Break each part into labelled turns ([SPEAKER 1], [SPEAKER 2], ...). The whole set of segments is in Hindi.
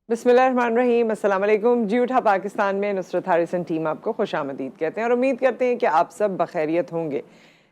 [SPEAKER 1] बिस्मिल्लाहिर्रहमानिर्रहीम, अस्सलाम वालेकुम। जी उठा पाकिस्तान में नुसरत हारिसन टीम आपको खुशामदीद कहते हैं और उम्मीद करते हैं कि आप सब बखैरियत होंगे।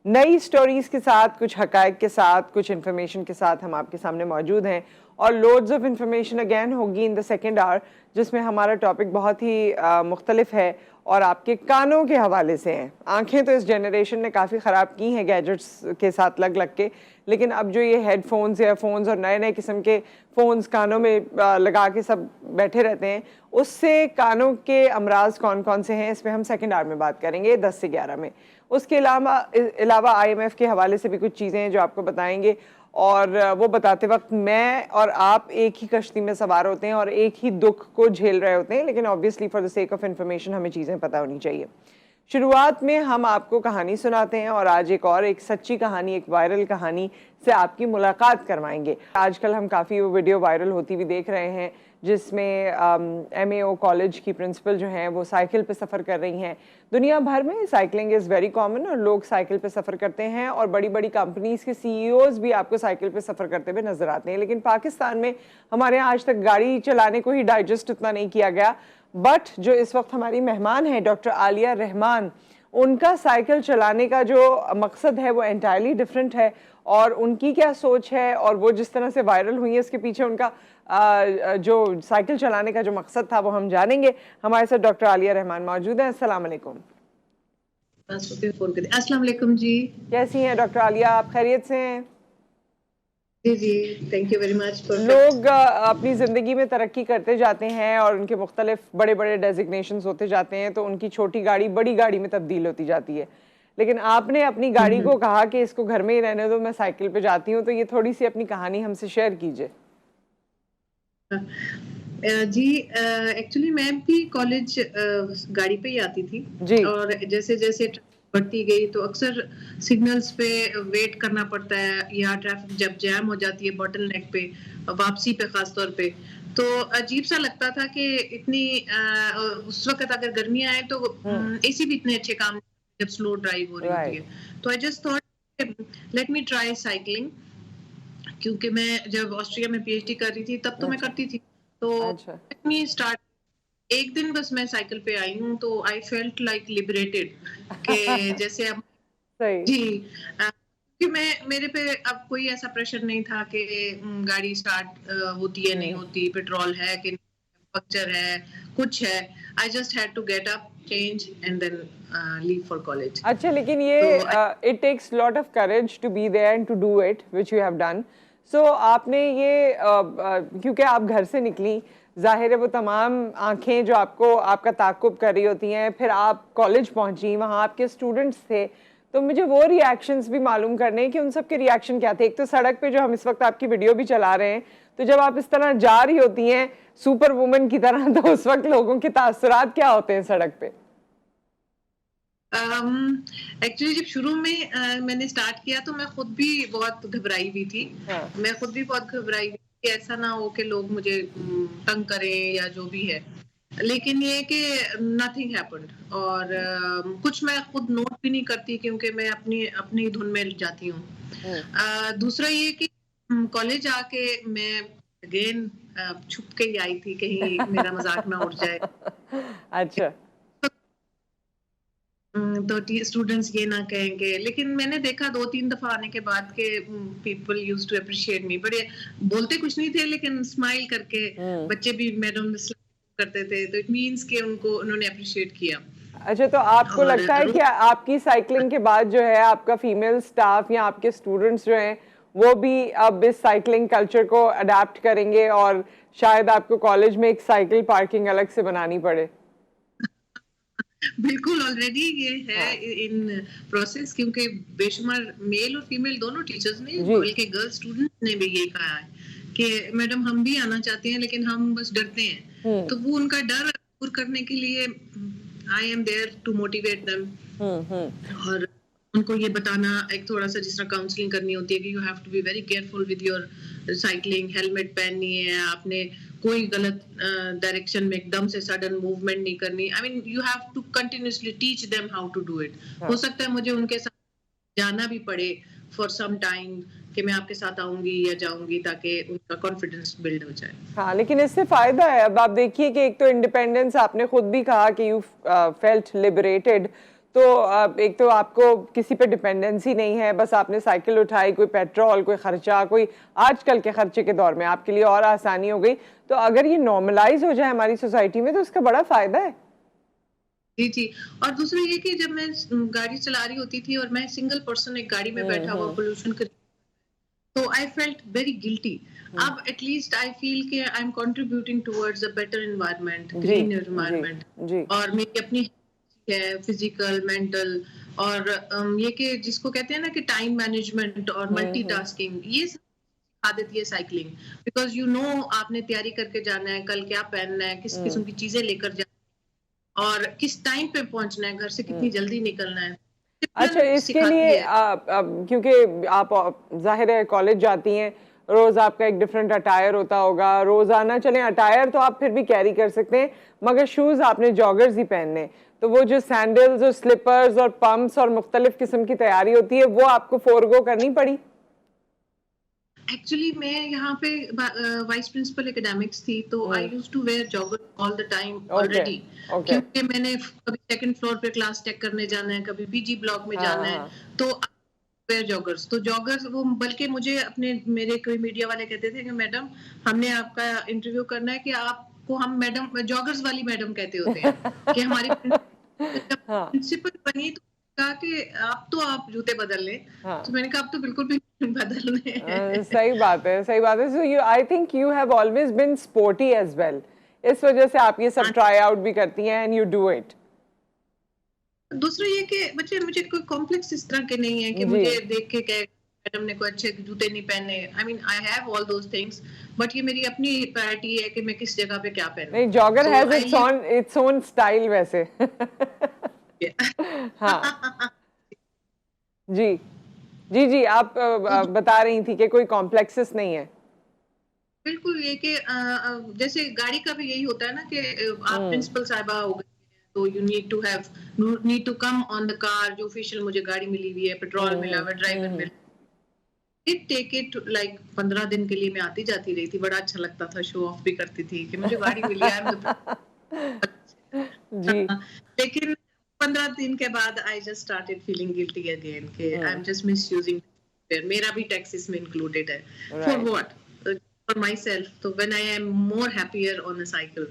[SPEAKER 1] नई स्टोरीज़ के साथ, कुछ हकायक के साथ, कुछ इन्फॉर्मेशन के साथ हम आपके सामने मौजूद हैं और लोड्स ऑफ इन्फॉर्मेशन अगैन होगी इन द सेकेंड आवर, जिसमें हमारा टॉपिक बहुत ही मुख्तलिफ है और आपके कानों के हवाले से हैं। आंखें तो इस जनरेशन ने काफ़ी ख़राब की हैं गैजेट्स के साथ लग लग के, लेकिन अब जो ये हेडफोन्स, ईयरफोन्स और नए नए किस्म के फ़ोन्स कानों में लगा के सब बैठे रहते हैं, उससे कानों के अमराज कौन कौन से हैं, इस पर हम सेकेंड आवर में बात करेंगे 10 से 11 में। उसके अलावा IMF के हवाले से भी कुछ चीज़ें हैं जो आपको बताएंगे और वो बताते वक्त मैं और आप एक ही कश्ती में सवार होते हैं और एक ही दुख को झेल रहे होते हैं, लेकिन obviously for the sake of information हमें चीज़ें पता होनी चाहिए। शुरुआत में हम आपको कहानी सुनाते हैं और आज एक सच्ची कहानी, एक वायरल कहानी से आपकी मुलाकात करवाएंगे। आजकल हम काफ़ी वो वीडियो वायरल होती हुई देख रहे हैं जिसमें MAO कॉलेज की प्रिंसिपल जो हैं वो साइकिल पे सफ़र कर रही हैं। दुनिया भर में साइकिलिंग इज़ वेरी कॉमन और लोग साइकिल पे सफ़र करते हैं और बड़ी बड़ी कंपनीज़ के CEOs भी आपको साइकिल पे सफ़र करते हुए नज़र आते हैं। लेकिन पाकिस्तान में हमारे यहाँ आज तक गाड़ी चलाने को ही डाइजेस्ट इतना नहीं किया गया। बट जो इस वक्त हमारी मेहमान है डॉक्टर आलिया रहमान, उनका साइकिल चलाने का जो मकसद है वो एंटायरली डिफरेंट है और उनकी क्या सोच है और वो जिस तरह से वायरल हुई है उसके पीछे उनका जो साइकिल चलाने का जो मकसद था वो हम जानेंगे। हमारे साथ डॉक्टर आलिया रहमान मौजूद हैं। अस्सलाम वालेकुम।
[SPEAKER 2] अस्सलाम वालेकुम जी।
[SPEAKER 1] कैसी हैं डॉक्टर आलिया, आप खैरियत से हैं?
[SPEAKER 2] जी जी, थैंक यू वेरी मच।
[SPEAKER 1] लोग अपनी ज़िंदगी में तरक्की करते जाते हैं और उनके मुख्तलिफ बड़े बड़े डेजिग्नेशंस होते जाते हैं तो उनकी छोटी गाड़ी बड़ी गाड़ी में तब्दील होती जाती है, लेकिन आपने अपनी गाड़ी को कहा कि इसको घर में ही रहने दो, मैं साइकिल पे जाती हूँ, तो ये थोड़ी सी अपनी कहानी हमसे शेयर कीजिए।
[SPEAKER 2] जी, एक्चुअली मैं भी कॉलेज गाड़ी पे ही आती थी
[SPEAKER 1] जी।
[SPEAKER 2] और जैसे जैसे बढ़ती गई तो अक्सर सिग्नल्स पे वेट करना पड़ता है या ट्रैफिक जब जैम हो जाती है बॉटल नेक पे, वापसी पे खास तौर पे, तो अजीब सा लगता था कि इतनी उस वक्त अगर गर्मियां आए तो AC भी इतने अच्छे काम जब स्लो ड्राइव हो रही होती है। तो I just thought let me try cycling, क्योंकि मैं जब ऑस्ट्रिया में PhD कर रही थी तब तो मैं करती थी, तो लेट मी स्टार्ट। एक दिन बस मैं साइकिल पे आई हूँ तो आई फेल्ट लाइक लिबरेटेड कि जैसे अब
[SPEAKER 1] सही।
[SPEAKER 2] जी, कि मेरे पे अब कोई ऐसा प्रेशर नहीं था कि गाड़ी स्टार्ट होती है नहीं होती, पेट्रोल है कि पंक्चर है, कुछ है। I just had to get up, change and then leave for college.
[SPEAKER 1] अच्छा, लेकिन ये it takes lot of courage to be there and to do it which you have done. So आपने ये क्योंकि आप घर से निकली, जाहिर है वो तमाम आंखें जो आपको आपका ताक़ुब कर रही होती हैं, फिर आप कॉलेज पहुंची, वहाँ आपके स्टूडेंट्स थे, तो मुझे वो रिएक्शंस भी मालूम करने हैं कि उन सब के रिएक्शन क्या थे। एक तो सड़क पे जो हम इस वक्त आपकी वीडियो भी चला रहे हैं, तो जब आप इस तरह जा रही होती हैं सुपर वुमन की तरह, तो उस वक्त लोगों के तासुरात क्या होते हैं सड़क पे?
[SPEAKER 2] एक्चुअली जब शुरू में मैंने स्टार्ट किया तो मैं खुद भी बहुत घबराई हुई थी। मैं खुद भी बहुत घबराई हुई कि ऐसा ना हो कि लोग मुझे तंग करें या जो भी है, लेकिन ये कि नथिंग हैपेंड और कुछ मैं खुद नोट भी नहीं करती क्योंकि मैं अपनी अपनी धुन में जाती हूँ। दूसरा ये कि कॉलेज आके मैं अगेन छुप के ही आई थी कहीं मेरा मजाक ना उड़ जाए।
[SPEAKER 1] अच्छा।
[SPEAKER 2] तो स्टूडेंट्स ये ना कहेंगे, लेकिन मैंने देखा 2-3 दफा आने के बाद के people used to appreciate me, बड़े बोलते कुछ नहीं थे लेकिन स्माइल करके बच्चे भी मैडम करते थे, तो इट मींस कि उनको उन्होंने अप्रिशिएट किया।
[SPEAKER 1] अच्छा, तो आपको लगता है कि आपकी साइकिलिंग के बाद जो है आपका फीमेल स्टाफ या आपके स्टूडेंट्स जो हैं वो भी अब इस साइकिलिंग कल्चर को अडेप्ट करेंगे और शायद आपको कॉलेज में एक साइकिल पार्किंग अलग से बनानी पड़े?
[SPEAKER 2] बिल्कुल, ऑलरेडी ये है इन प्रोसेस, क्योंकि बेशुमार मेल और फीमेल दोनों टीचर्स ने, बल्कि गर्ल स्टूडेंट्स ने भी ये कहा है कि मैडम हम भी आना चाहते हैं लेकिन हम बस डरते हैं। तो वो उनका डर दूर करने के लिए I am there to motivate them और उनको ये बताना, एक थोड़ा सा जिस तरह काउंसलिंग करनी होती है कि you have to be very careful with your cycling, helmet पहननी है आपने, कोई गलत डायरेक्शन में एकदम से सडन मूवमेंट नहीं करनी। I mean you have to continuously teach them how to do it. हो सकता है मुझे उनके साथ जाना भी पड़े फॉर सम टाइम कि मैं आपके साथ आऊंगी या जाऊंगी, ताकि उनका कॉन्फिडेंस बिल्ड हो जाए।
[SPEAKER 1] हाँ, लेकिन इससे फायदा है। अब आप देखिए कि एक तो इंडिपेंडेंस, आपने खुद भी कहा कि यू फेल्ट लिबरेटेड, तो एक तो आपको किसी पे डिपेंडेंसी नहीं है, बस आपने साइकिल उठाई, कोई पेट्रोल, कोई खर्चा, कोई आजकल के खर्चे के दौर में आपके लिए और आसानी हो गई। तो अगर ये नॉर्मलाइज हो जाए हमारी सोसाइटी में तो इसका बड़ा फायदा है।
[SPEAKER 2] जी जी। और दूसरा ये कि जब मैं गाड़ी चला रही होती थी और मैं सिंगल पर्सन एक गाड़ी में बैठा हुआ, पोल्यूशन कर, तो आई फेल्ट वेरी गिल्टी। अब एटलीस्ट आई फील कि I am contributing towards a better environment,
[SPEAKER 1] जी
[SPEAKER 2] ग्रीन
[SPEAKER 1] जी
[SPEAKER 2] एनवायरनमेंट।
[SPEAKER 1] जी।
[SPEAKER 2] और मेरी अपनी है फिजिकल, मेंटल, और ये कि जिसको कहते हैं ना कि टाइम मैनेजमेंट और मल्टीटास्किंग, ये सब सिखा देती है साइकिलिंग। बिकॉज यू नो आपने तैयारी करके जाना है, कल क्या पहनना है, किस किस्म की चीजें लेकर जाना है, और किस टाइम पे पहुंचना है, घर से कितनी जल्दी निकलना है,
[SPEAKER 1] अच्छा,
[SPEAKER 2] डिसिप्लिन
[SPEAKER 1] इसके
[SPEAKER 2] सिखाती
[SPEAKER 1] लिए
[SPEAKER 2] है।
[SPEAKER 1] क्योंकि आप जाहिर है कॉलेज जाती हैं, रोज आपका एक डिफरेंट अटायर होता होगा, रोजाना चलें अटायर तो आप फिर भी कैरी कर सकते हैं, मगर शूज आपने जॉगर्स ही पहनने, तो वो जो सैंडल्स और स्लिपर्स और पम्प्स और मुख्तलिफ किस्म की तैयारी होती है वो आपको फोरगो करनी पड़ी।
[SPEAKER 2] एक्चुअली मैं यहाँ पे वाइस प्रिंसिपल एकेडमिक्स थी, तो I use to wear jogger all the time
[SPEAKER 1] okay
[SPEAKER 2] already,
[SPEAKER 1] okay.
[SPEAKER 2] क्योंकि मैंने कभी सेकंड फ्लोर पे क्लास टेक करने जाना है, कभी पीजी ब्लॉक में
[SPEAKER 1] हाँ
[SPEAKER 2] जाना है,
[SPEAKER 1] हाँ।
[SPEAKER 2] तो वेयर जॉगर्स। तो जॉगर्स वो, बल्कि मुझे अपने मेरे कोई मीडिया वाले कहते थे कि मैडम, हमने आपका इंटरव्यू करना है कि आपको हम मैडम जॉगर्स वाली मैडम कहते होते हैं, कि हमारी
[SPEAKER 1] हाँ
[SPEAKER 2] प्रिंसिपल बनी तो कहा कि आप तो आप जूते बदल लें। तो
[SPEAKER 1] हाँ।
[SPEAKER 2] मैंने कहा आप तो बिल्कुल भी नहीं बदलने हैं।
[SPEAKER 1] सही बात है, सही बात है। So you, I think you have always been sporty as well, इस वजह से आप ये सब ट्राई आउट भी करती हैं एंड यू डू इट।
[SPEAKER 2] दूसरा ये कि बच्चे, मुझे कोई कॉम्प्लेक्स इस तरह के नहीं है कि
[SPEAKER 1] जी
[SPEAKER 2] मुझे देख के कहे मैडम ने कोई अच्छे जूते नहीं पहने। I mean I have all those things, but ये मेरी अपनी प्रायोरिटी है कि मैं किस जगह पे क्या पहनूं।
[SPEAKER 1] नहीं, jogger
[SPEAKER 2] so
[SPEAKER 1] has
[SPEAKER 2] I live
[SPEAKER 1] its own style वैसे। हाँ जी जी जी। आप बता रही थी कि कोई कॉम्प्लेक्सेस नहीं है।
[SPEAKER 2] बिल्कुल, ये कि जैसे गाड़ी का भी यही होता है ना कि आप प्रिंसिपल साहिबा हो गए, तो you need to come on the car, जो ऑफिशियल मुझे गाड़ी मिली हुई है, पेट्रोल मिला हुआ, ड्राइवर मिला। इट टेक इट लाइक 15 दिन के लिए मैं आती जाती रही थी, बड़ा अच्छा लगता था, शो ऑफ भी करती थी कि मुझे गाड़ी मिली है।
[SPEAKER 1] जी।
[SPEAKER 2] लेकिन 15 दिन के बाद I just started feeling guilty again कि आई एम जस्ट मिसयूजिंग, मेरा भी टैक्स इसमें इंक्लूडेड है। For
[SPEAKER 1] right.
[SPEAKER 2] What? For my self, तो when I am more happier on a cycle.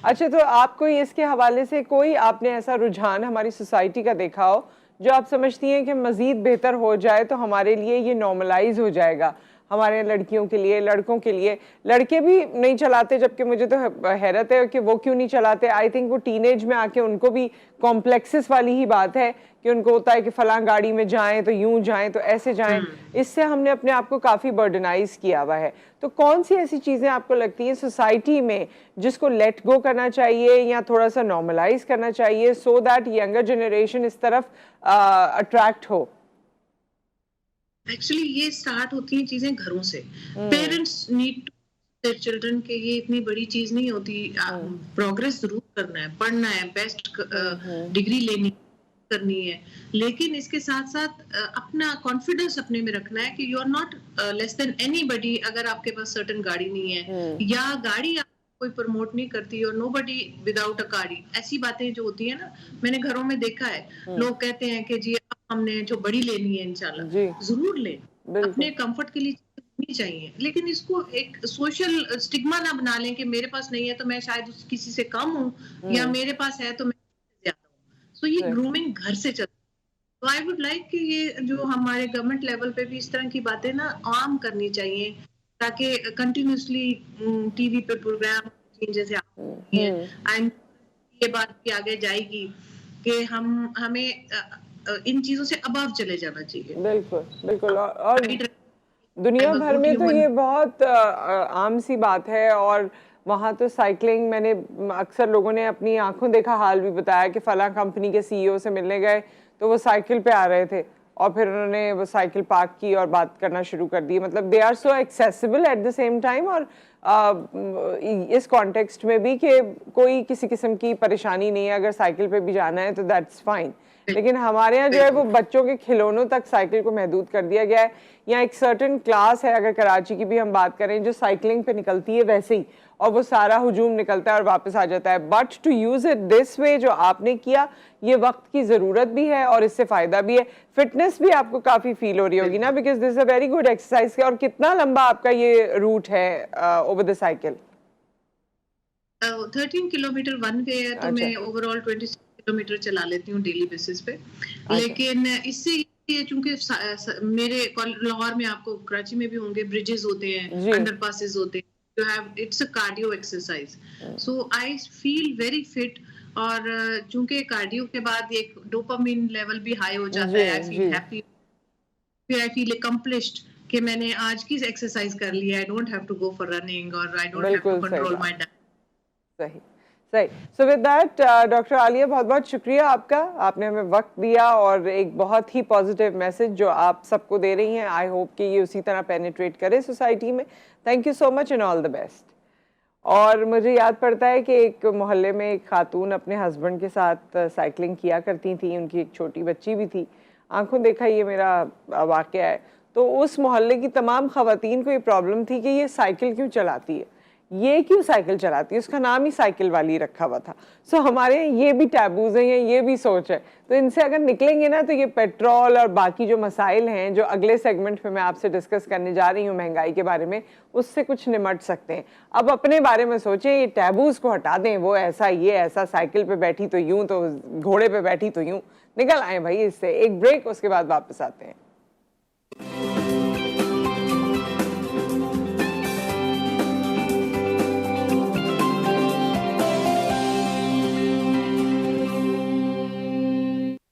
[SPEAKER 1] अच्छा, तो आपको इसके हवाले से कोई आपने ऐसा रुझान हमारी सोसाइटी का देखा हो जो आप समझती हैं कि मज़ीद बेहतर हो जाए तो हमारे लिए ये नॉर्मलाइज हो जाएगा, हमारे लड़कियों के लिए, लड़कों के लिए? लड़के भी नहीं चलाते, जबकि मुझे तो हैरत है कि वो क्यों नहीं चलाते। आई थिंक वो टीनेज में आके उनको भी कॉम्प्लेक्सेस वाली ही बात है कि उनको होता है कि फलां गाड़ी में जाएं तो यूं जाएं तो ऐसे जाएं। इससे हमने अपने आप को काफ़ी बर्डनाइज किया हुआ है। तो कौन सी ऐसी चीज़ें आपको लगती हैं सोसाइटी में जिसको लेट गो करना चाहिए या थोड़ा सा नॉर्मलाइज करना चाहिए सो दैट यंगर जनरेशन इस तरफ अट्रैक्ट हो?
[SPEAKER 2] एक्चुअली ये स्टार्ट होती हैं चीजें घरों से। पेरेंट्स नीड देयर चिल्ड्रन के, ये इतनी बड़ी चीज नहीं होती। प्रोग्रेस जरूर करना है, पढ़ना है, बेस्ट डिग्री लेनी करनी है, लेकिन इसके साथ साथ अपना कॉन्फिडेंस अपने में रखना है कि you are not less than anybody. अगर आपके पास सर्टेन गाड़ी नहीं है या गाड़ी कोई प्रमोट नहीं करती, और नोबडी विदाउट अ गाड़ी, ऐसी बातें जो होती है ना, मैंने घरों में देखा है। लोग कहते हैं कि जी अब हमने जो बड़ी लेनी है,
[SPEAKER 1] जी
[SPEAKER 2] इंशाल्लाह जरूर ले,
[SPEAKER 1] बिल्कुल
[SPEAKER 2] अपने कंफर्ट के लिए नहीं चाहिए, लेकिन इसको एक सोशल स्टिग्मा ना बना लें कि मेरे पास नहीं है तो मैं शायद किसी से कम हूँ, या मेरे पास है तो मैं ज्यादा हूँ। सो ये ग्रूमिंग घर से चलती है। तो आई वुड लाइक कि ये जो हमारे गवर्नमेंट लेवल पे भी इस तरह की बातें ना आम करनी चाहिए, ताकि कंटिन्यूसली टीवी पे प्रोग्राम जैसे आती हैं, एंड ये बात भी आगे जाएगी कि हमें इन चीजों से अबव चले जाना चाहिए।
[SPEAKER 1] बिल्कुल बिल्कुल। और दुनिया भर में तो ये बहुत आम सी बात है। और वहाँ तो साइकिलिंग, मैंने अक्सर लोगों ने अपनी आंखों देखा हाल भी बताया कि फला कंपनी के सीईओ से मिलने गए तो वो साइकिल पे आ रहे थे और फिर उन्होंने वो साइकिल पार्क की और बात करना शुरू कर दी। मतलब they are so accessible at the same time, और इस कॉन्टेक्स्ट में भी कि कोई किसी किस्म की परेशानी नहीं है, अगर साइकिल पे भी जाना है तो दैट्स फाइन। लेकिन हमारे यहाँ जो है वो बच्चों के खिलौनों तक साइकिल को महदूद कर दिया गया है। यहाँ एक सर्टेन क्लास है, अगर कराची की भी हम बात करें, जो साइकिलिंग पे निकलती है वैसे ही, और वो सारा हुजूम निकलता है और वापस आ जाता है। But to use it this way जो आपने किया, ये वक्त की ज़रूरत भी है और इससे फ़ायदा भी है। फिटनेस भी आपको काफ़ी फील हो रही होगी ना, because this a very good exercise. और कितना लंबा आपका ये रूट है over the cycle?
[SPEAKER 2] 13 kilometre one way है, तो मैं ओवरऑल 26 किलोमीटर चला लेती हूँ डेली बेसिस पे। लेकिन इससे ये चूंकि मेरे लाहौर में, आपको कराची में भी होंगे, ब्रिजेस होते हैं, अंडरपासेस होते हैं, you have it's a cardio exercise, so I feel very fit। और चूंकि कार्डियो के बाद एक डोपामिन लेवल भी हाई हो जाता है, I feel happy, फिर I feel accomplished कि मैंने आज की एक्सरसाइज कर लिया, I don't have to go for running और I don't have to control my diet।
[SPEAKER 1] सही सही। So with that doctor Alia, बहुत बहुत शुक्रिया आपका, आपने हमें वक्त दिया और एक बहुत ही पॉजिटिव मैसेज जो आप सबको दे रही हैं। आई होप कि ये उसी तरह पेनिट्रेट करे सोसाइटी में। Thank you so much and all the best. और मुझे याद पड़ता है कि एक मोहल्ले में एक खातून अपने हस्बैंड के साथ साइकिलिंग किया करती थी, उनकी एक छोटी बच्ची भी थी। आंखों देखा ये मेरा वाक़या है। तो उस मोहल्ले की तमाम ख़वातीन को ये प्रॉब्लम थी कि ये साइकिल क्यों चलाती है, ये क्यों साइकिल चलाती है, उसका नाम ही साइकिल वाली रखा हुआ था। सो हमारे ये भी टैबूज हैं, ये भी सोच है। तो इनसे अगर निकलेंगे ना, तो ये पेट्रोल और बाकी जो मसाइल हैं जो अगले सेगमेंट में मैं आपसे डिस्कस करने जा रही हूँ महंगाई के बारे में, उससे कुछ निमट सकते हैं। अब अपने बारे में सोचें, ये टैबूज को हटा दें, वो ऐसा ये ऐसा, साइकिल पे बैठी तो यूं, तो घोड़े पे बैठी तो यूं। निकल आए भाई इससे। एक ब्रेक, उसके बाद वापस आते हैं।